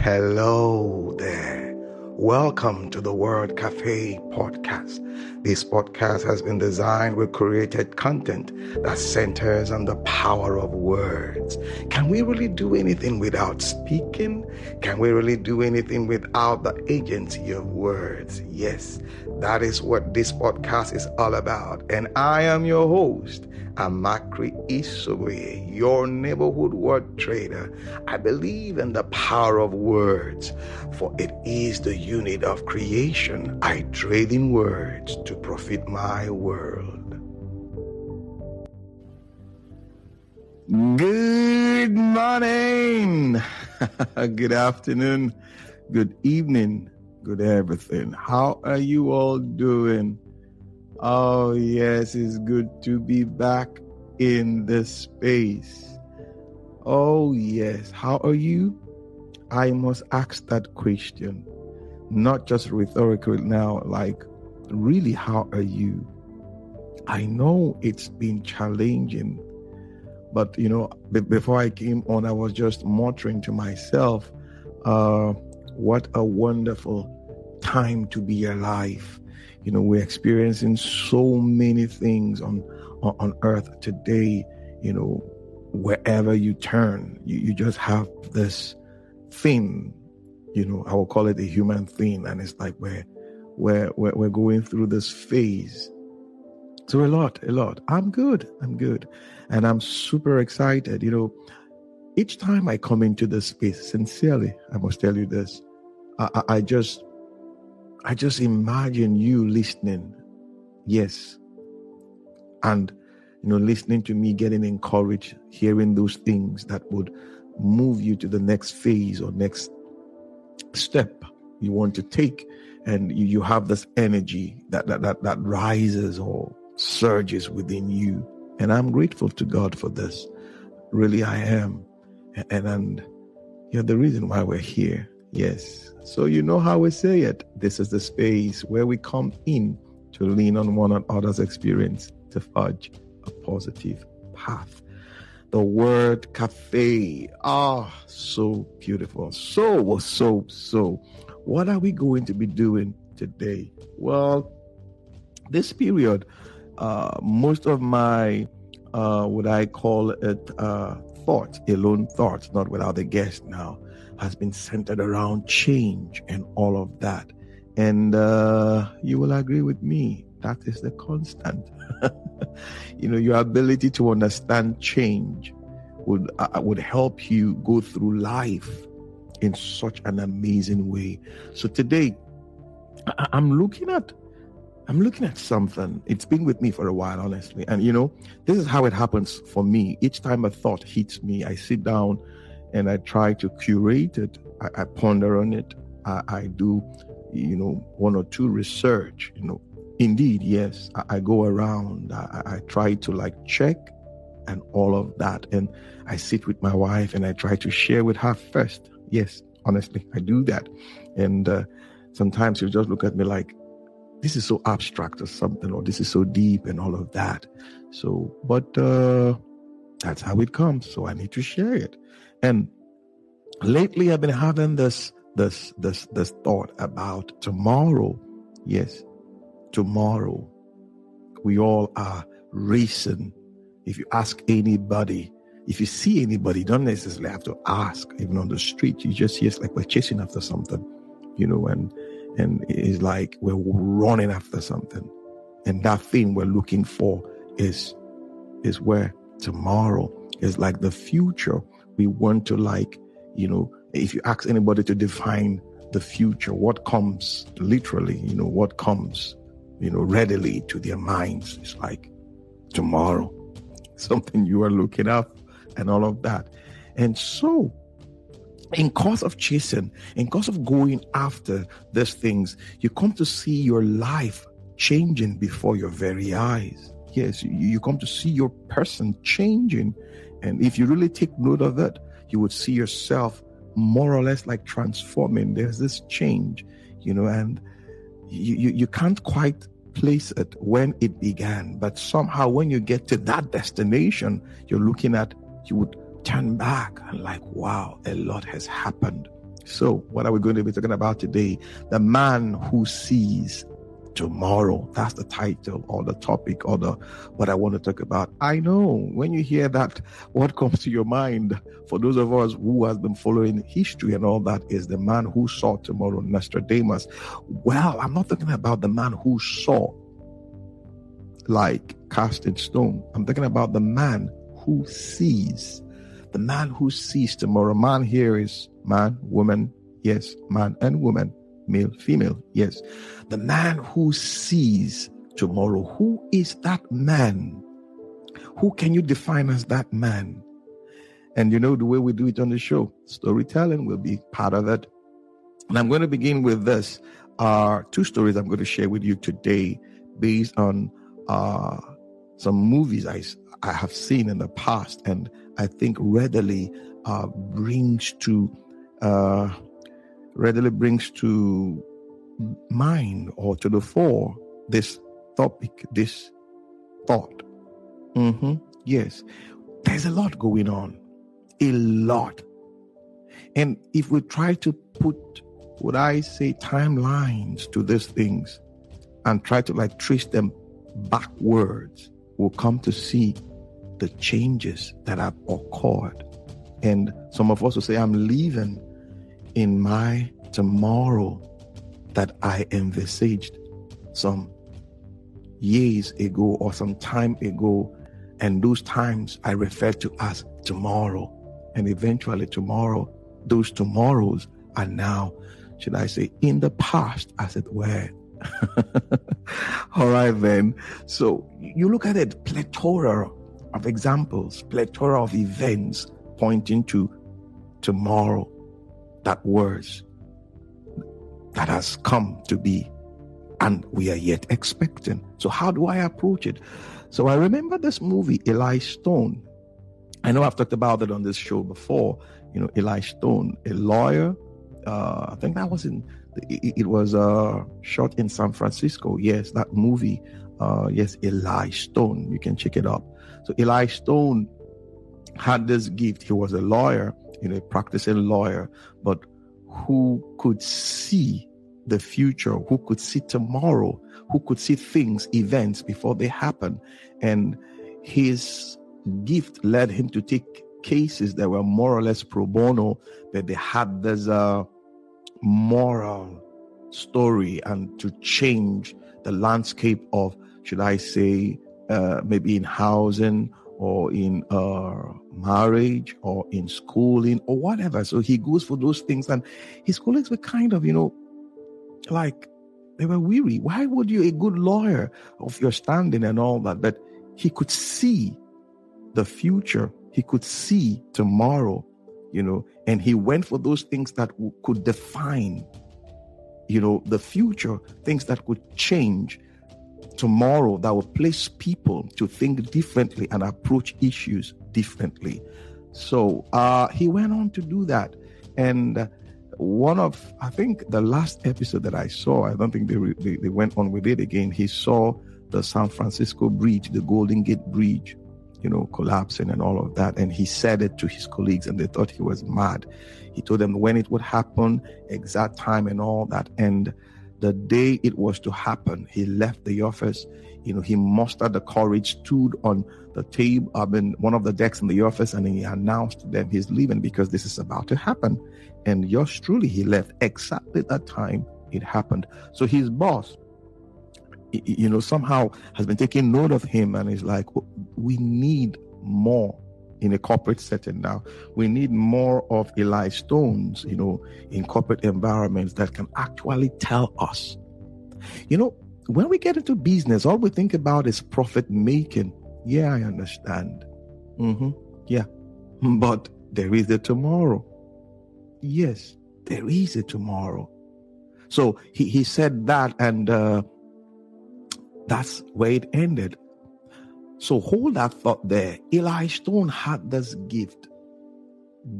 Hello there. Welcome to the Word Cafe podcast. This podcast has been designed with created content that centers on the power of words. Can we really do anything without speaking? Can we really do anything without the agency of words? Yes, that is what this podcast is all about. And I am your host, Amakri Isobe, your neighborhood word trader. I believe in the power of words, for it is the unit of creation. I trade in words to profit my world. Good morning, good afternoon, good evening, good everything. How are you all doing? Oh, yes, it's good to be back in this space. Oh, yes. How are you? I must ask that question, not just rhetorical now, like, really, how are you? I know it's been challenging, but, before I came on, I was just muttering to myself, what a wonderful time to be alive. We're experiencing so many things on earth today. Wherever you turn, you just have this thing, I will call it a human thing. And it's like we're going through this phase. So a lot. I'm good. And I'm super excited. Each time I come into this space, sincerely, I must tell you this, I just imagine you listening. Yes. And, listening to me, getting encouraged, hearing those things that would move you to the next phase or next step you want to take. And you have this energy that rises or surges within you. And I'm grateful to God for this. Really, I am. And you're the reason why we're here. Yes. So you know how we say it. This is the space where we come in to lean on one another's experience to forge a positive path. The Word Cafe. So beautiful. So. What are we going to be doing today? Well, this period, most of my, what I call it, thoughts, alone thoughts, not without a guest now, has been centered around change and all of that. And you will agree with me, that is the constant. Your ability to understand change would help you go through life in such an amazing way. So today, I'm looking at something. It's been with me for a while, honestly. And this is how it happens for me. Each time a thought hits me, I sit down and I try to curate it. I ponder on it. I do, one or two research, Indeed, yes. I go around. I try to check and all of that. And I sit with my wife and I try to share with her first. Yes, honestly, I do that. And sometimes she'll just look at me like, this is so abstract or something, or this is so deep and all of that. So, but that's how it comes. So I need to share it. And lately I've been having this thought about tomorrow. Yes, tomorrow. We all are racing. If you ask anybody, if you see anybody, you don't necessarily have to ask, even on the street. You just hear it's like we're chasing after something, and it's like we're running after something. And that thing we're looking for is where tomorrow is, like the future. We want to if you ask anybody to define the future, what comes literally, what comes, readily to their minds is like tomorrow, something you are looking up and all of that. And so in course of chasing, in course of going after these things, you come to see your life changing before your very eyes. Yes, you come to see your person changing. And if you really take note of it, you would see yourself more or less like transforming. There's this change, and you can't quite place it when it began. But somehow when you get to that destination, you're looking at, you would turn back and like, wow, a lot has happened So, what are we going to be talking about today? The man who sees tomorrow. That's the title or the topic or what I want to talk about. I know when you hear that, what comes to your mind, for those of us who has been following history and all that, is the man who saw tomorrow, Nostradamus. Well, I'm not talking about the man who saw like cast in stone. I'm talking about the man who sees. The man who sees tomorrow. Man here is man, woman, yes, man and woman, male, female, yes. The man who sees tomorrow. Who is that man? Who can you define as that man? And you know the way we do it on the show, storytelling will be part of it. And I'm going to begin with this. Two stories I'm going to share with you today based on some movies I have seen in the past, and I think readily brings to mind or to the fore this topic, this thought. Yes, there's a lot going on, a lot. And if we try to put, would I say, timelines to these things and try to like trace them backwards, we'll come to see the changes that have occurred. And some of us will say, I'm living in my tomorrow that I envisaged some years ago or some time ago. And those times I refer to as tomorrow. And eventually tomorrow, those tomorrows are now, should I say, in the past, as it were. All right, then. So you look at it, plethora of examples, plethora of events pointing to tomorrow, that was, that has come to be, and we are yet expecting. So how do I approach it? So I remember this movie, Eli Stone. I know I've talked about it on this show before. You know, Eli Stone, a lawyer. I think that was it was shot in San Francisco. Yes, that movie. Yes, Eli Stone. You can check it up. So Eli Stone had this gift. He was a lawyer, a practicing lawyer, but who could see the future, who could see tomorrow, who could see things, events before they happen. And his gift led him to take cases that were more or less pro bono, but they had this moral story and to change the landscape of, should I say, maybe in housing or in marriage or in schooling or whatever. So he goes for those things, and his colleagues were kind of, like they were weary. Why would you, a good lawyer of your standing and all that? But he could see the future. He could see tomorrow, and he went for those things that could define, the future, things that could change tomorrow, that would place people to think differently and approach issues differently. So he went on to do that. And one of, I think the last episode that I saw, I don't think they went on with it again. He saw the San Francisco Bridge, the Golden Gate Bridge, collapsing and all of that. And he said it to his colleagues and they thought he was mad. He told them when it would happen, exact time and all that. And the day it was to happen, he left the office. He mustered the courage, stood on the table, one of the decks in the office, and he announced to them he's leaving because this is about to happen. And yours truly, he left exactly that time it happened. So his boss, somehow has been taking note of him and is like, we need more in a corporate setting now. We need more of Eli Stones, in corporate environments that can actually tell us. When we get into business, all we think about is profit making. Yeah, I understand. Yeah. But there is a tomorrow. Yes, there is a tomorrow. So he said that, and that's where it ended. So hold that thought there. Eli Stone had this gift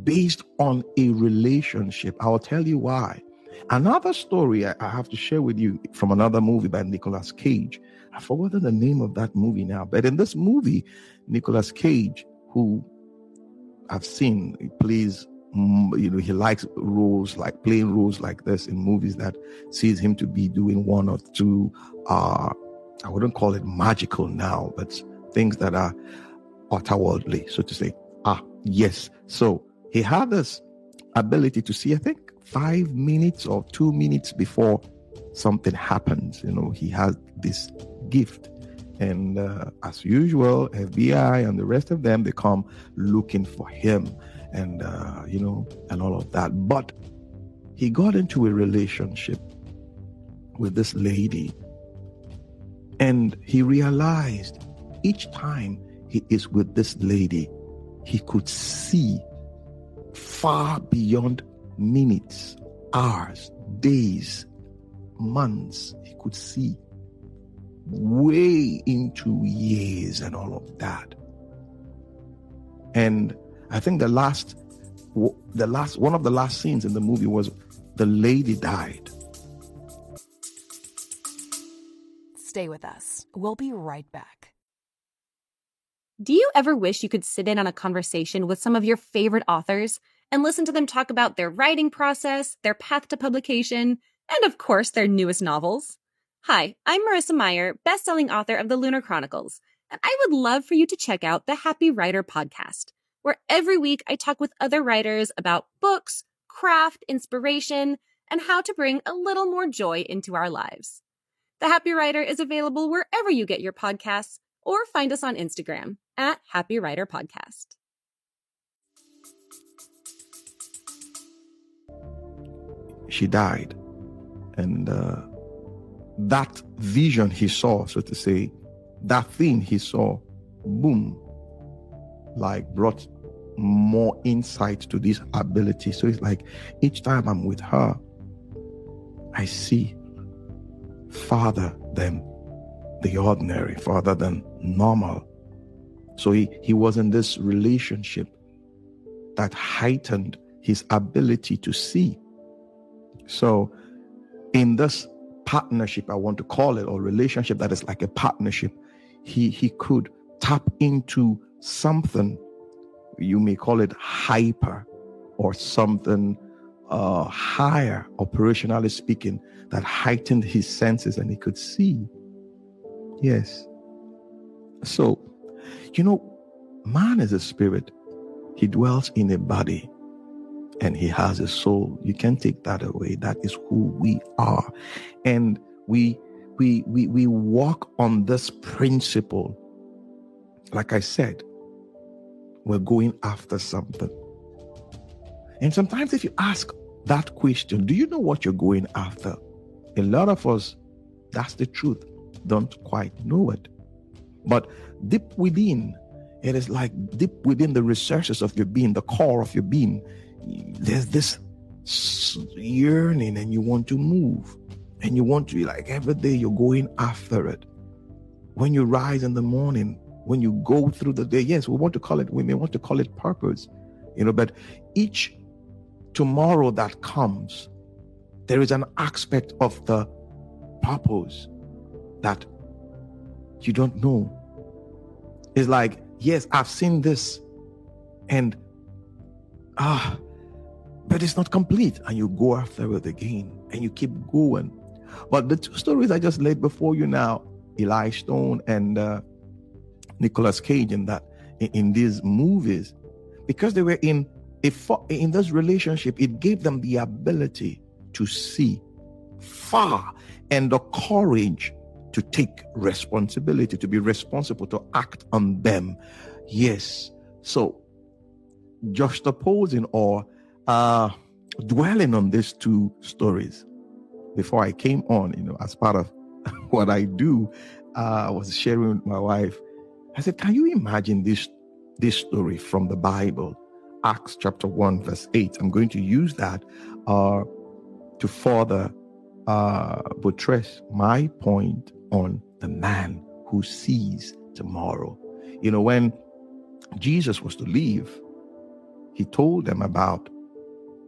based on a relationship. I'll tell you why. Another story I have to share with you from another movie by Nicolas Cage. I've forgotten the name of that movie now. But in this movie, Nicolas Cage, who I've seen, he plays he likes roles like playing roles like this in movies that sees him to be doing one or two, I wouldn't call it magical now, but things that are otherworldly, so to say. Yes. So he had this ability to see, I think, 5 minutes or 2 minutes before something happens. He has this gift. And as usual, FBI and the rest of them, they come looking for him and, and all of that. But he got into a relationship with this lady, and he realized each time he is with this lady, he could see far beyond minutes, hours, days, months. He could see way into years and all of that. And I think one of the last scenes in the movie was the lady died. Stay with us. We'll be right back. Do you ever wish you could sit in on a conversation with some of your favorite authors and listen to them talk about their writing process, their path to publication, and of course, their newest novels? Hi, I'm Marissa Meyer, best-selling author of The Lunar Chronicles, and I would love for you to check out the Happy Writer podcast, where every week I talk with other writers about books, craft, inspiration, and how to bring a little more joy into our lives. The Happy Writer is available wherever you get your podcasts, or find us on Instagram at Happy Writer Podcast. She died. And that vision he saw, so to say, that thing he saw, boom, like brought more insight to this ability. So it's like each time I'm with her, I see farther than the ordinary, farther than normal. So he was in this relationship that heightened his ability to see. So in this partnership, I want to call it, or relationship that is like a partnership, he could tap into something, you may call it hyper, or something higher, operationally speaking, that heightened his senses and he could see. Yes. So, man is a spirit. He dwells in a body and he has a soul. You can't take that away. That is who we are. And we walk on this principle. Like I said, we're going after something. And sometimes if you ask that question, do you know what you're going after? A lot of us, that's the truth, don't quite know it. But deep within, it is like deep within the resources of your being, the core of your being, there's this yearning, and you want to move, and you want to be like every day you're going after it. When you rise in the morning, when you go through the day, yes, we may want to call it purpose, but each tomorrow that comes, there is an aspect of the purpose that you don't know. It's like, yes, I've seen this, and but it's not complete, and you go after it again, and you keep going. But the two stories I just laid before you now, Eli Stone and Nicolas Cage, in these movies, because they were in this relationship, it gave them the ability to see far and the courage to take responsibility, to be responsible, to act on them. Yes. So juxtaposing or dwelling on these two stories before I came on, as part of what I do, I was sharing with my wife. I said, can you imagine this story from the Bible? Acts chapter 1, verse 8. I'm going to use that to further buttress my point on the man who sees tomorrow. When Jesus was to leave, he told them about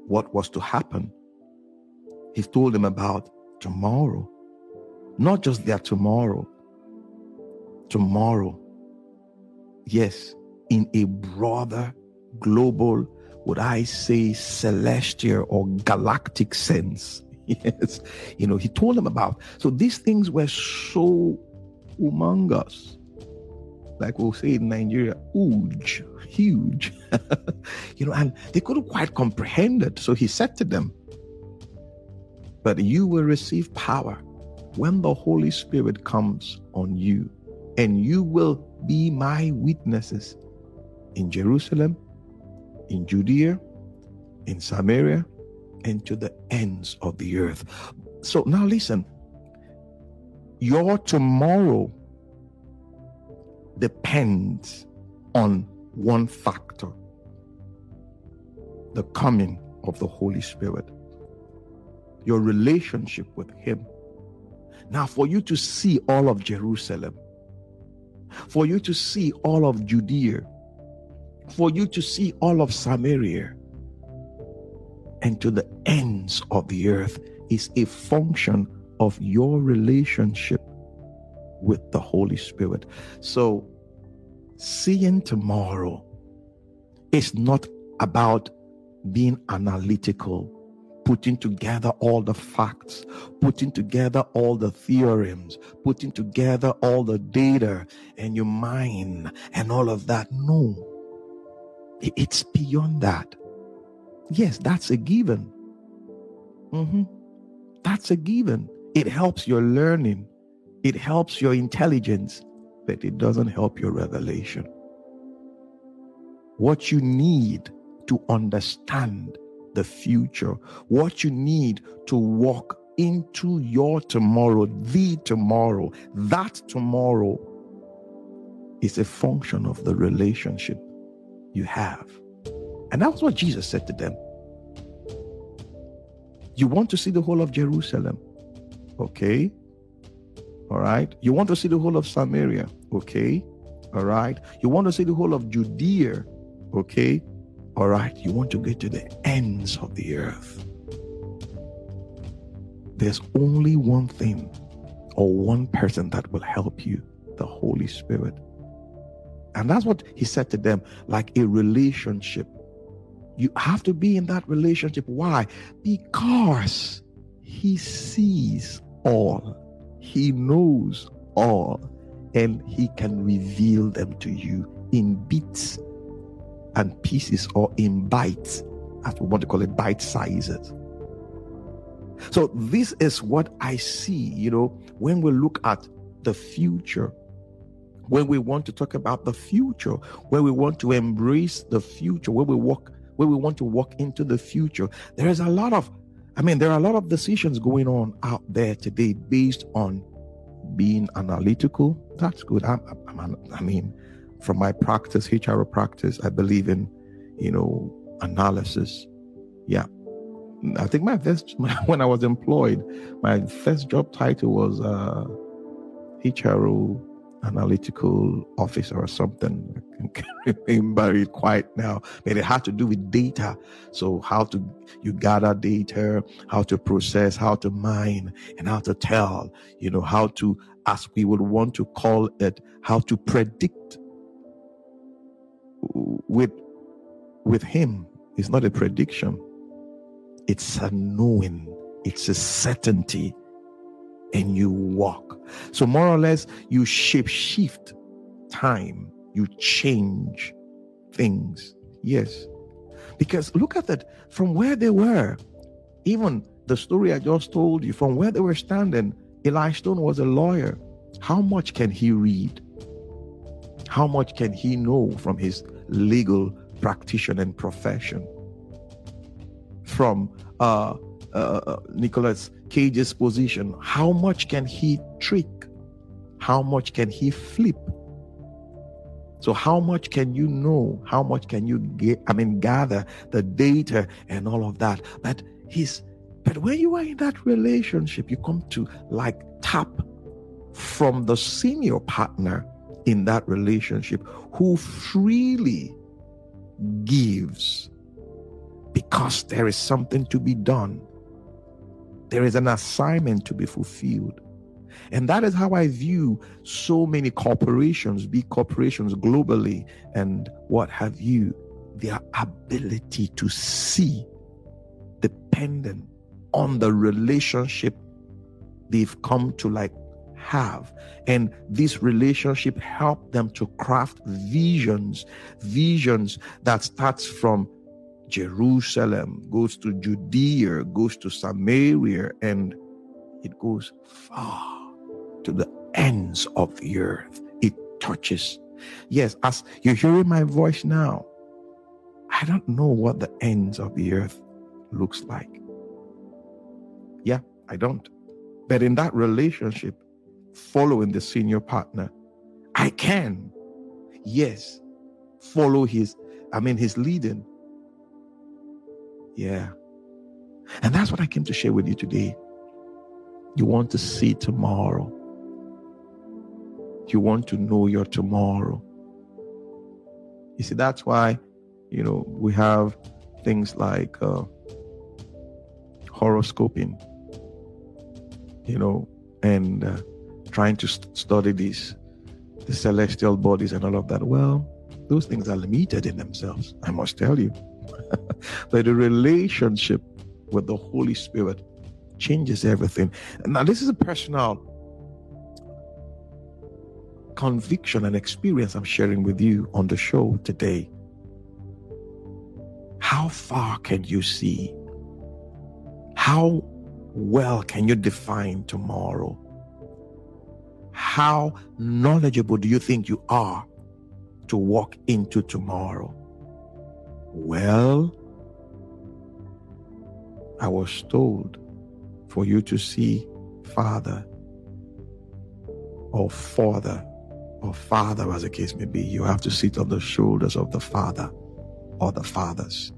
what was to happen. He told them about tomorrow, not just their tomorrow. Tomorrow, yes, in a broader, global, would I say, celestial or galactic sense. Yes, he told them about. So these things were so humongous, like we'll say in Nigeria, huge, and they couldn't quite comprehend it. So he said to them, but you will receive power when the Holy Spirit comes on you, and you will be my witnesses in Jerusalem, in Judea, in Samaria, and to the ends of the earth. So now listen, your tomorrow depends on one factor: the coming of the Holy Spirit, your relationship with him. Now, for you to see all of Jerusalem, for you to see all of Judea, for you to see all of Samaria, and to the ends of the earth, is a function of your relationship with the Holy Spirit. So seeing tomorrow is not about being analytical, putting together all the facts, putting together all the theorems, putting together all the data and your mind and all of that. No, it's beyond that. Yes, that's a given. That's a given. It helps your learning. It helps your intelligence, but it doesn't help your revelation. What you need to understand the future, what you need to walk into your tomorrow, that tomorrow is a function of the relationship you have. And that's what Jesus said to them. You want to see the whole of Jerusalem? Okay. All right. You want to see the whole of Samaria? Okay. All right. You want to see the whole of Judea? Okay. All right. You want to get to the ends of the earth. There's only one thing or one person that will help you, the Holy Spirit. And that's what he said to them, like a relationship. You have to be in that relationship. Why? Because he sees all. He knows all. And he can reveal them to you in bits and pieces, or in bites, as we want to call it, bite sizes. So this is what I see, when we look at the future, when we want to talk about the future, when we want to embrace the future, when we want to walk into the future. There are a lot of decisions going on out there today based on being analytical. That's good. From my practice, HR practice, I believe in, analysis. Yeah. I think when I was employed, my first job title was HRO analytical officer or something. I can't remember it quite now, but it had to do with data. So you gather data, how to process, how to mine, and how to tell, how to, as we would want to call it, how to predict. With him, it's not a prediction. It's a knowing. It's a certainty. And you walk. So more or less, you shift time. You change things. Yes. Because look at that. From where they were, even the story I just told you, from where they were standing, Eli Stone was a lawyer. How much can he read? How much can he know from his legal practitioner and profession? From Nicolas Cage's position, how much can he trick? How much can he flip? So how much can you know? How much can you gather the data and all of that? But when you are in that relationship, you come to tap from the senior partner in that relationship who freely gives because there is something to be done. There is an assignment to be fulfilled. And that is how I view so many corporations, big corporations globally and what have you. their ability to see dependent on the relationship they've come to have. And this relationship helped them to craft visions that starts from Jerusalem, goes to Judea, goes to Samaria, and it goes far to the ends of the earth. It touches. Yes, as you're hearing my voice now, I don't know what the ends of the earth looks like. Yeah, I don't. But in that relationship, following the senior partner, I can, yes, follow his leading. Yeah. And that's what I came to share with you today. You want to see tomorrow. You want to know your tomorrow. You see, that's why, we have things like horoscoping, and trying to study the celestial bodies and all of that. Well, those things are limited in themselves, I must tell you. But the relationship with the Holy Spirit changes everything. Now, this is a personal conviction and experience I'm sharing with you on the show today. How far can you see? How well can you define tomorrow? How knowledgeable do you think you are to walk into tomorrow? Well, I was told for you to see Father or Father or Father, as the case may be, you have to sit on the shoulders of the Father or the fathers.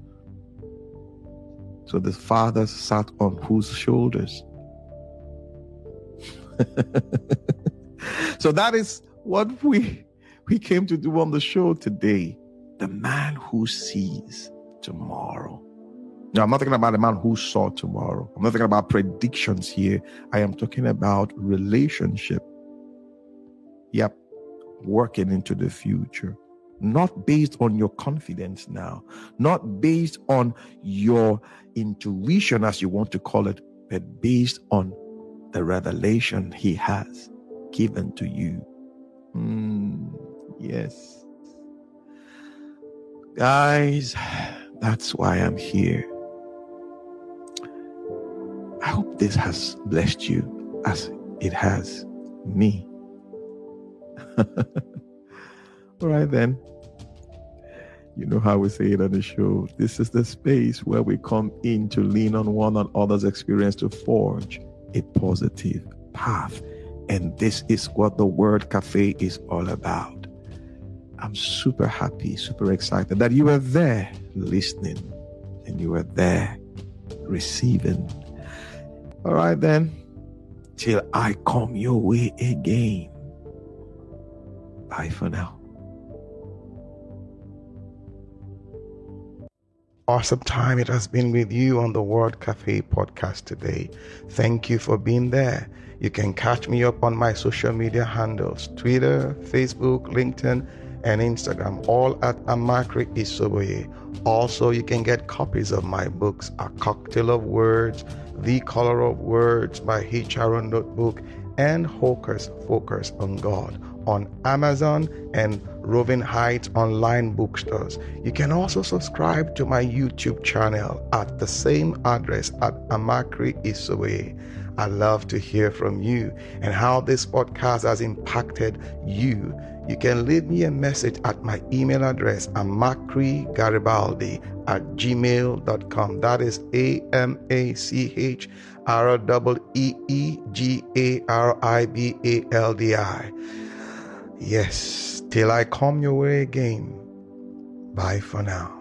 So the fathers sat on whose shoulders? So that is what we came to do on the show today. The man who sees tomorrow. Now, I'm not talking about the man who saw tomorrow. I'm not talking about predictions here. I am talking about relationship. Yep. Working into the future. Not based on your confidence now. Not based on your intuition, as you want to call it, but based on the revelation he has given to you. Yes. Guys, that's why I'm here. I hope this has blessed you as it has me. All right then. You know how we say it on the show. This is the space where we come in to lean on one another's experience to forge a positive path. And this is what the Word Cafe is all about. I'm super happy, super excited that you are there listening and you are there receiving. All right then. Till I come your way again. Bye for now. Awesome time it has been with you on the Word Cafe podcast today. Thank you for being there. You can catch me up on my social media handles, Twitter, Facebook, LinkedIn, and Instagram, all at Amakri Isoboye. Also, you can get copies of my books, A Cocktail of Words, The Color of Words, my HR notebook, and Hocus Focus on God on Amazon and Roving Heights online bookstores. You can also subscribe to my YouTube channel at the same address at Amakri Isoboye. I love to hear from you and how this podcast has impacted you. You can leave me a message at my email address, amakrigaribaldi@gmail.com. That is AMACHREEGARIBALDI. Yes, till I come your way again. Bye for now.